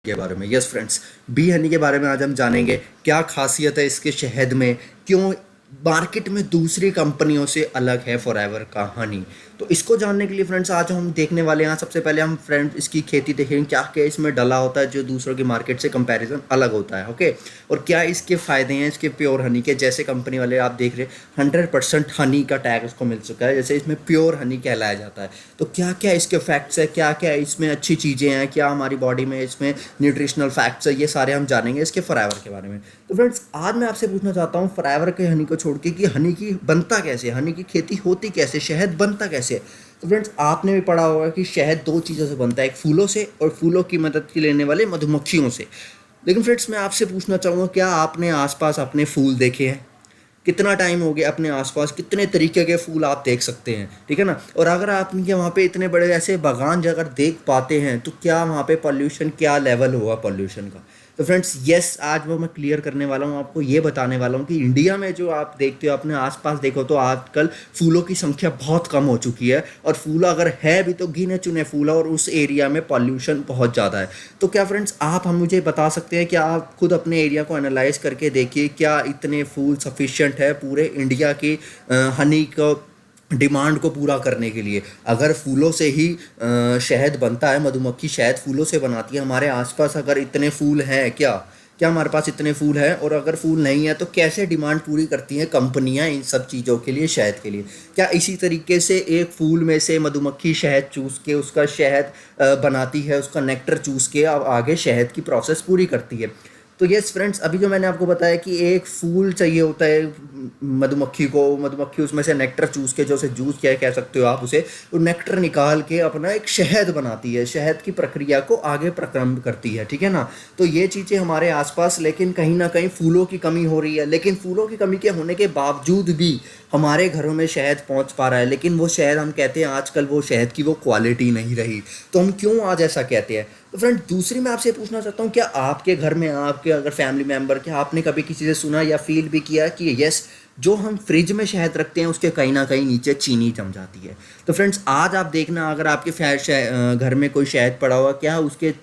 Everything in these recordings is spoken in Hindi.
के बारे में। यस फ्रेंड्स, बी हनी के बारे में आज हम जानेंगे। क्या खासियत है इसके शहद में, क्यों मार्केट में दूसरी कंपनियों से अलग है फॉरएवर का हनी। तो इसको जानने के लिए फ्रेंड्स आज हम देखने वाले हैं। सबसे पहले हम फ्रेंड इसकी खेती देखेंगे, क्या क्या इसमें डला होता है जो दूसरों की मार्केट से कंपैरिजन अलग होता है। ओके, और क्या इसके फ़ायदे हैं इसके प्योर हनी के। जैसे कंपनी वाले आप देख रहे हैं 100% हनी का टैग उसको मिल चुका है, जैसे इसमें प्योर हनी कहलाया जाता है। तो क्या क्या इसके फैक्ट्स है, क्या क्या इसमें अच्छी चीज़ें हैं, क्या हमारी बॉडी में इसमें न्यूट्रिशनल फैक्ट्स है, ये सारे हम जानेंगे इसके फॉरएवर के बारे में। तो फ्रेंड्स आज मैं आपसे पूछना चाहता हूँ फॉरएवर के हनी को छोड़ के कि हनी की बनता कैसे, हनी की खेती होती कैसे, शहद बनता कैसे। तो फ्रेंड्स आपने भी पढ़ा होगा कि शहद दो चीज़ों से बनता है, एक फूलों से और फूलों की मदद की लेने वाले मधुमक्खियों से। लेकिन फ्रेंड्स मैं आपसे पूछना चाहूँगा, क्या आपने आसपास अपने फूल देखे हैं? कितना टाइम हो गया अपने आसपास कितने तरीके के फूल आप देख सकते हैं, ठीक है ना। और अगर आप इनके वहाँ पे इतने बड़े ऐसे बागान अगर देख पाते हैं तो क्या वहाँ पे पॉल्यूशन, क्या लेवल होगा पॉल्यूशन का। तो फ्रेंड्स यस, आज वो मैं क्लियर करने वाला हूँ, आपको ये बताने वाला हूँ कि इंडिया में जो आप देखते हो अपने आसपास देखो तो आजकल फूलों की संख्या बहुत कम हो चुकी है, और फूल अगर है भी तो गिने चुने फूल, और उस एरिया में पॉल्यूशन बहुत ज़्यादा है। तो क्या फ्रेंड्स आप हम मुझे बता सकते हैं कि आप खुद अपने एरिया को एनालाइज करके देखिए, क्या इतने फूल सफिशिएंट है पूरे इंडिया की हनी को डिमांड को पूरा करने के लिए। अगर फूलों से ही शहद बनता है, मधुमक्खी शहद फूलों से बनाती है, हमारे आसपास अगर इतने फूल हैं, क्या क्या हमारे पास इतने फूल हैं, और अगर फूल नहीं है तो कैसे डिमांड पूरी करती हैं कंपनियां इन सब चीज़ों के लिए, शहद के लिए। क्या इसी तरीके से एक फूल में से मधुमक्खी शहद चूस के उसका शहद बनाती है, उसका नेक्टर चूस के अब आगे शहद की प्रोसेस पूरी करती है। तो यस फ्रेंड्स, अभी जो मैंने आपको बताया कि एक फूल चाहिए होता है मधुमक्खी को, मधुमक्खी उसमें से नेक्टर चूस के, जो उसे जूस क्या कह सकते हो आप उसे, वो नेक्टर निकाल के अपना एक शहद बनाती है, शहद की प्रक्रिया को आगे प्रक्रम करती है, ठीक है ना। तो ये चीज़ें हमारे आसपास, लेकिन कहीं ना कहीं फूलों की कमी हो रही है। लेकिन फूलों की कमी के होने के बावजूद भी हमारे घरों में शहद पहुंच पा रहा है, लेकिन वो शहद हम कहते हैं आजकल वो शहद की वो क्वालिटी नहीं रही। तो हम क्यों आज ऐसा कहते हैं। तो फ्रेंड दूसरी मैं आपसे पूछना चाहता हूँ, क्या आपके घर में, आपके अगर फैमिली मेम्बर, क्या आपने कभी किसी से सुना या फील भी किया कि यस, जो हम फ्रिज में शहद रखते हैं उसके कहीं ना कहीं नीचे चीनी जम जाती है। तो फ्रेंड्स आज आप देखना, अगर आपके घर में कोई शहद पड़ा हुआ, क्या उसके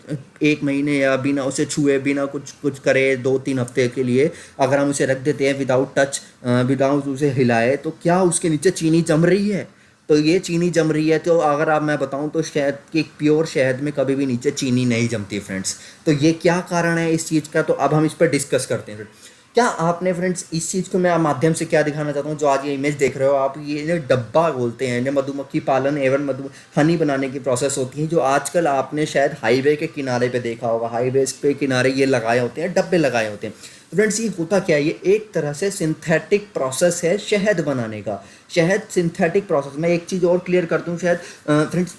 1 महीने या बिना उसे छुए, बिना कुछ कुछ करे 2-3 हफ्ते के लिए अगर हम उसे रख देते हैं विदाउट टच, विदाउट उसे हिलाए, तो क्या उसके नीचे चीनी जम रही है। तो ये चीनी जम रही है, तो अगर आप मैं बताऊं तो शहद के प्योर शहद में कभी भी नीचे चीनी नहीं जमती फ्रेंड्स। तो ये क्या कारण है इस चीज़ का, तो अब हम इस पर डिस्कस करते हैं। क्या आपने फ्रेंड्स इस चीज़ को मैं माध्यम से क्या दिखाना चाहता हूँ, जो आज ये इमेज देख रहे हो आप, ये जो डब्बा बोलते हैं, जो मधुमक्खी पालन एवं मधु हनी बनाने की प्रोसेस होती है, जो आजकल आपने शायद हाईवे के किनारे पे देखा होगा, हाईवे पे किनारे ये लगाए होते हैं, डब्बे लगाए होते हैं। तो फ्रेंड्स ये होता क्या है, ये एक तरह से सिंथेटिक प्रोसेस है शहद बनाने का। शहद सिंथेटिक प्रोसेस, मैं एक चीज़ और क्लियर कर दूँ शायद फ्रेंड्स,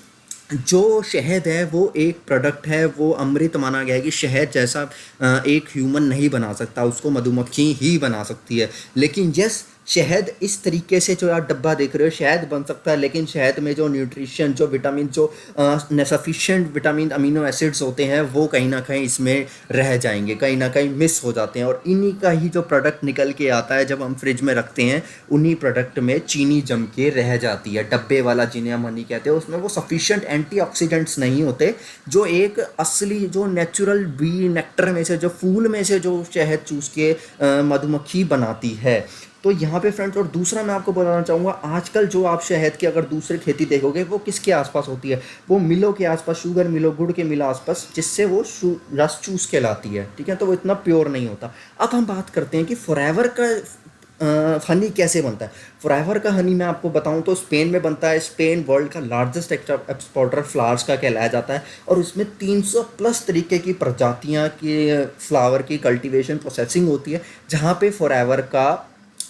जो शहद है वो एक प्रोडक्ट है, वो अमृत माना गया है कि शहद जैसा एक ह्यूमन नहीं बना सकता, उसको मधुमक्खी ही बना सकती है। लेकिन यस, शहद इस तरीके से जो आप डब्बा देख रहे हो शहद बन सकता है, लेकिन शहद में जो न्यूट्रिशन, जो विटामिन, जो सफिशिएंट विटामिन, अमीनो एसिड्स होते हैं वो कहीं ना कहीं इसमें रह जाएंगे, कहीं ना कहीं मिस हो जाते हैं, और इन्हीं का ही जो प्रोडक्ट निकल के आता है जब हम फ्रिज में रखते हैं, उन्हीं प्रोडक्ट में चीनी जम के रह जाती है। डब्बे वाला जिन्हें हम हनी कहते हैं, उसमें वो सफिशिएंट एंटीऑक्सीडेंट्स नहीं होते, जो एक असली, जो नेचुरल बी नेक्टर में से, जो फूल में से जो शहद चूस के मधुमक्खी बनाती है। तो यहाँ पे फ्रेंड्स, और दूसरा मैं आपको बताना चाहूँगा, आजकल जो आप शहद की अगर दूसरी खेती देखोगे वो किसके आसपास होती है, वो मिलों के आसपास, शुगर मिलों, गुड़ के मिलों आसपास, जिससे वो रस चूस के लाती है, ठीक है। तो वो इतना प्योर नहीं होता। अब हम बात करते हैं कि फॉरएवर का हनी कैसे बनता है। फॉरएवर का हनी मैं आपको बताऊं तो स्पेन में बनता है। स्पेन वर्ल्ड का लार्जेस्ट एक्सपोर्टर फ्लावर्स का कहलाया जाता है, और उसमें 300 प्लस तरीके की प्रजातियां के फ्लावर की कल्टीवेशन प्रोसेसिंग होती है, जहां पे फॉरएवर का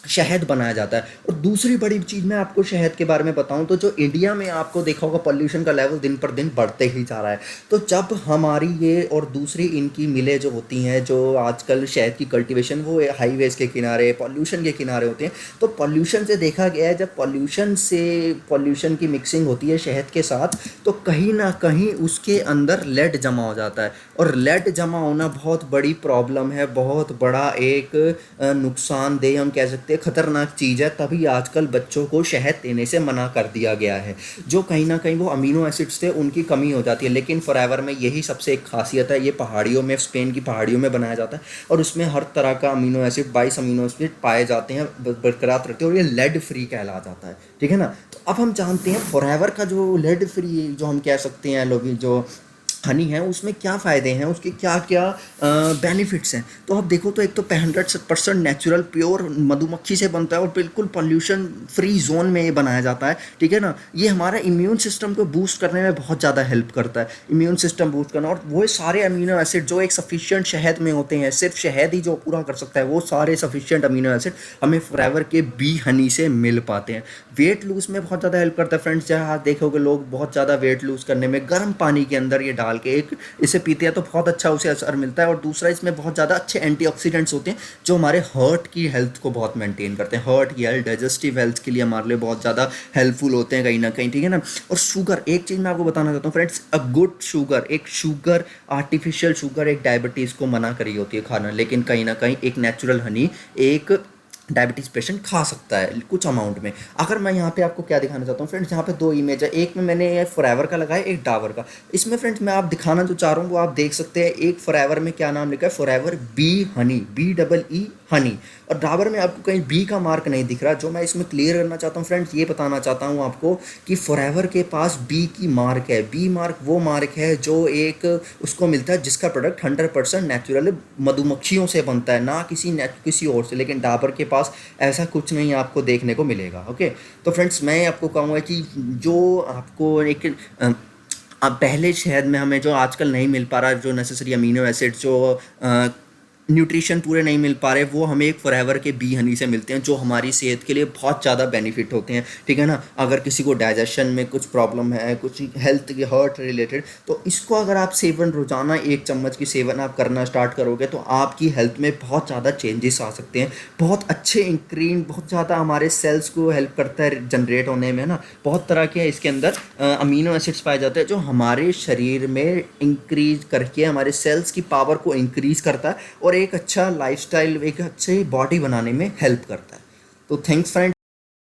शहद बनाया जाता है। और दूसरी बड़ी चीज़ मैं आपको शहद के बारे में बताऊं तो जो इंडिया में आपको देखा होगा पॉल्यूशन का लेवल दिन पर दिन बढ़ते ही जा रहा है। तो जब हमारी ये और दूसरी इनकी मिलें जो होती हैं, जो आजकल शहद की कल्टीवेशन वो हाईवेज़ के किनारे, पॉल्यूशन के किनारे होते हैं, तो पॉल्यूशन से देखा गया है, जब पॉल्यूशन की मिक्सिंग होती है शहद के साथ, तो कहीं ना कहीं उसके अंदर लेड जमा हो जाता है, और लेड जमा होना बहुत बड़ी प्रॉब्लम है, बहुत बड़ा एक नुकसानदेह हम कह सकते हैं है, खतरनाक चीज़ है, तभी आजकल बच्चों को शहद देने से मना कर दिया गया है। जो कहीं ना कहीं वो अमीनो एसिड्स थे उनकी कमी हो जाती है, लेकिन फॉरएवर में यही सबसे एक खासियत है। ये पहाड़ियों में, स्पेन की पहाड़ियों में बनाया जाता है और उसमें हर तरह का अमीनो एसिड, 22 अमीनो एसिड पाए जाते हैं, बरकरार रहते हैं, और ये लेड फ्री कहला जाता है। ठीक है ना। तो अब हम जानते हैं फॉरएवर का जो लेड फ्री जो हम कह सकते हैं लोग, जो हनी है उसमें क्या फ़ायदे हैं, उसके क्या क्या बेनिफिट्स हैं। तो आप देखो तो एक तो 100% नेचुरल प्योर मधुमक्खी से बनता है और बिल्कुल पॉल्यूशन फ्री जोन में ये बनाया जाता है। ठीक है ना। ये हमारा इम्यून सिस्टम को बूस्ट करने में बहुत ज़्यादा हेल्प करता है, इम्यून सिस्टम बूस्ट करना। और वो सारे अमीनो एसिड जो एक सफिशिएंट शहद में होते हैं, सिर्फ शहद ही जो पूरा कर सकता है, वो सारे सफिशिएंट अमीनो एसिड हमें फॉरएवर के बी हनी से मिल पाते हैं। वेट लूज़ में बहुत ज़्यादा हेल्प करता है फ्रेंड्स। जहाँ देखोगे लोग बहुत ज़्यादा वेट लूज़ करने में गर्म पानी के अंदर ये डाल के एक इसे पीते हैं तो बहुत अच्छा उसे असर मिलता है। और दूसरा, इसमें बहुत ज़्यादा अच्छे एंटीऑक्सीडेंट्स होते हैं जो हमारे हार्ट की हेल्थ को बहुत मेंटेन करते हैं। हार्ट की हेल्थ, डाइजेस्टिव हेल्थ के लिए हमारे लिए बहुत ज़्यादा हेल्पफुल होते हैं कहीं ना कहीं। ठीक है ना। और शुगर, एक चीज़ मैं आपको बताना चाहता हूँ फ्रेंड्स, अ गुड शुगर, एक शुगर, आर्टिफिशियल शुगर एक डायबिटीज़ को मना करी होती है खाना, लेकिन कहीं ना कहीं एक नेचुरल हनी एक डायबिटीज़ पेशेंट खा सकता है कुछ अमाउंट में। अगर मैं यहाँ पे आपको क्या दिखाना चाहता हूँ फ्रेंड्स, यहाँ पे दो इमेज है, एक में मैंने फॉरएवर का लगाया, एक डाबर का। इसमें फ्रेंड्स मैं आप दिखाना जो चाह रहा हूँ वो आप देख सकते हैं। एक फॉरएवर में क्या नाम लिखा है, forever B Honey, BEE Honey, और डाबर में आपको कहीं बी का मार्क नहीं दिख रहा। जो मैं इसमें क्लियर करना चाहता हूँ फ्रेंड्स, ये बताना चाहता हूँ आपको कि फॉरएवर के पास बी की मार्क है। बी मार्क वो मार्क है जो एक उसको मिलता है जिसका प्रोडक्ट 100% नेचुरल मधुमक्खियों से बनता है, ना किसी और से। लेकिन डाबर के पास ऐसा कुछ नहीं आपको देखने को मिलेगा। ओके। तो फ्रेंड्स मैं आपको कहूँगा कि जो आपको एक अब पहले शहद में हमें जो आजकल नहीं मिल पा रहा, जो नेसेसरी अमीनो एसिड, जो न्यूट्रिशन पूरे नहीं मिल पा रहे, वो हमें एक फॉरएवर के बी हनी से मिलते हैं, जो हमारी सेहत के लिए बहुत ज़्यादा बेनिफिट होते हैं। ठीक है ना। अगर किसी को डाइजेशन में कुछ प्रॉब्लम है, कुछ हेल्थ के हार्ट रिलेटेड, तो इसको अगर आप सेवन रोज़ाना 1 चम्मच की सेवन आप करना स्टार्ट करोगे तो आपकी हेल्थ में बहुत ज़्यादा चेंजेस आ सकते हैं। बहुत अच्छे इंक्रीन, बहुत ज़्यादा हमारे सेल्स को हेल्प करता है जनरेट होने में ना। बहुत तरह के इसके अंदर अमीनो एसिड्स पाए जाते हैं जो हमारे शरीर में इंक्रीज करके हमारे सेल्स की पावर को इंक्रीज करता है और एक अच्छा लाइफस्टाइल, एक अच्छे बॉडी बनाने में हेल्प करता है। तो थैंक्स फ्रेंड्स।